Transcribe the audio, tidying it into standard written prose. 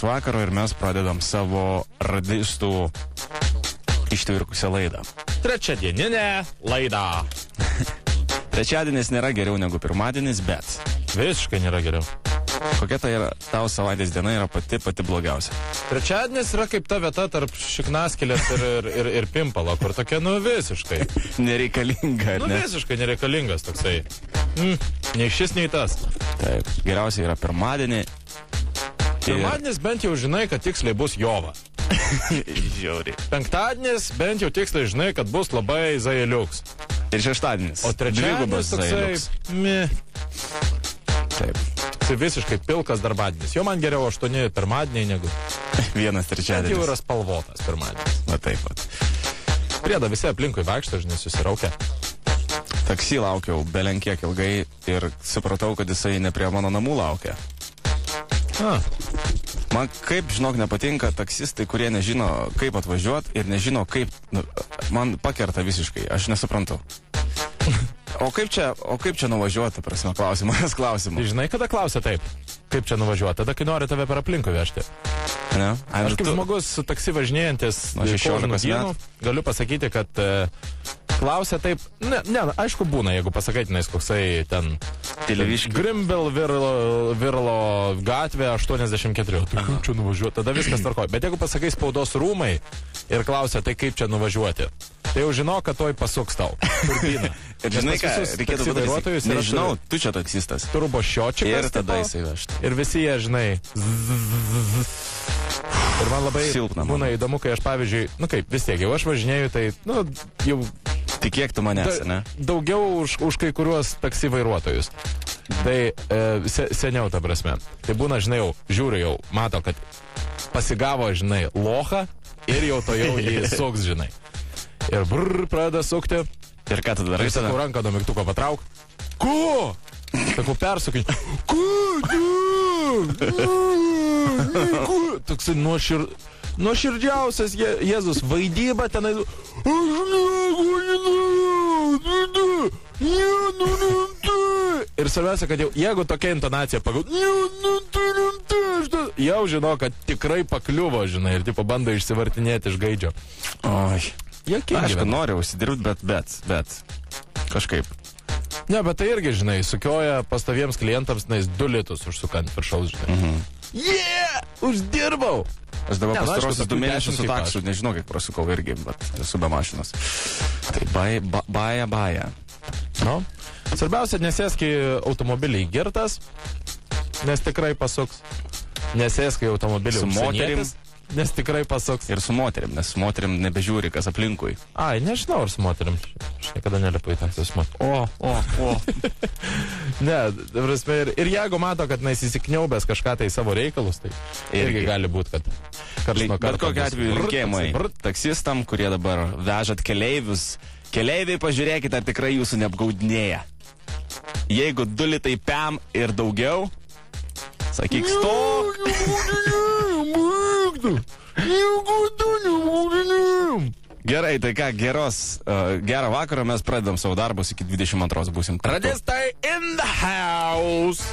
vakaro ir mes pradedam savo radistų ištvirkusią laidą. Trečiadieninė laida. Trečiadienis nėra geriau negu pirmadienis, bet Visiškai nėra geriau. kokia tai yra tau savaitės diena yra pati blogiausia? Trečiadienis yra kaip ta vieta tarp šiknaskilės ir pimpalo, kur tokia, visiškai. Nereikalinga, ne? Visiškai nereikalingas toksai. Nei šis, nei tas. Taip, geriausia yra pirmadienį. Pirmadienis bent jau žinai, kad tiksliai bus jova. Žiauriai. Penktadienis bent jau tiksliai žinai, kad bus labai zajeliuks. Ir šeštadienis. O trečiadienis toksai... Taip. Tai visiškai pilkas darbadienis. Jo man geriau 8 pirmadieniai negu... Vienas Bet trečiadienis. jau yra spalvotas pirmadienis. Va taip pat. Priedą visi aplinkui vaikšto, žinai, susiraukia. Taksi laukiau belenkiek ilgai ir supratau, kad jisai ne prie mano namų laukia. Man kaip, žinok, nepatinka taksistai, kurie nežino, kaip atvažiuoti ir nežino, kaip... Man pakerta visiškai, aš nesuprantu. O kaip čia nuvažiuoti, prasme, klausimas. Tai žinai, kada klausia taip? Kaip čia nuvažiuoti? Tada, kai nori tave per aplinkui vežti. Ne? Aš kaip žmogus su taksi važinėjantis Nuo 16 dienų, galiu pasakyti, kad klausia taip... Ne, aišku būna, jeigu pasakai, koksai ten... Televiškių. Grimbel Virlo gatvė 84. Tai kaip čia nuvažiuoti? Tada viskas tvarkoja. Bet jeigu pasakai spaudos rūmai ir klausia, tai kaip čia nuvažiuoti? Tai jau žinau, kad toj pasuks tau. Turbina. Ir žinai ką, reikėtų padaryti. Nežinau, tu čia taksistas. Turbo šiočikas. Ir tada jisai vežtų. Ir visi jie, žinai... Ir man labai būna įdomu, kai aš, pavyzdžiui, vis tiek, jau aš važinėju, tai, jau... Tikėk tu manęs, ne? Daugiau už kai kuriuos taksi vairuotojus. Tai seniau, ta prasme. Tai būna, žinai, jau, žiūri jau, mato, kad pasigavo, žinai, lochą ir jau to jau jį suks, žinai. Ir pradeda sukti. Ir ką tu darai? Ir sakau, ranką nuo mygtuko patrauk. Ko? Sakau, persukai. Toksai nuoširdžiausias Jėzus vaidyba tenai. Ir svarbiausia, kad jeigu tokia intonacija jau žino, kad tikrai pakliuvo, žinai, ir tipo bando išsivartinėti iš gaidžio. Oi. Aišku, noriu užsidirbti, bet kažkaip. Ne, bet tai irgi, žinai, sukioja pastoviems klientams 2 litus užsukant viršaus, žinai. Uždirbau! Aš dabar pastarosius 2 mėnesius su taksu, nežinau, kiek prasukau irgi, bet esu be mašinos. Tai baja. Nu, svarbiausia, nesėsk į automobilį girtas, nes tikrai pasuks. Nesėsk į automobilį užsienietis, nes tikrai pasuks. Ir su moterim, nes su moterim nebežiūri, kas aplinkui. Ai, nežinau, ar su moterim. Aš niekada nelipu į taksą su moterim. O. Ne, prasme, ir jeigu mato, kad įsikniaubęs kažką tai savo reikalus, tai irgi gali būti, kad karts nuo karto. Bet kokiu atveju linkėjimai taksistam, kurie dabar vežat keleivius. Keleiviai, pažiūrėkite, ar tikrai jūsų neapgaudinėja. Jeigu 2 litai pem ir daugiau, sakyk stok. Gerai, tai ką, gerą vakarą, mes pradedam savo darbus iki 22 būsim. Radistai in the house!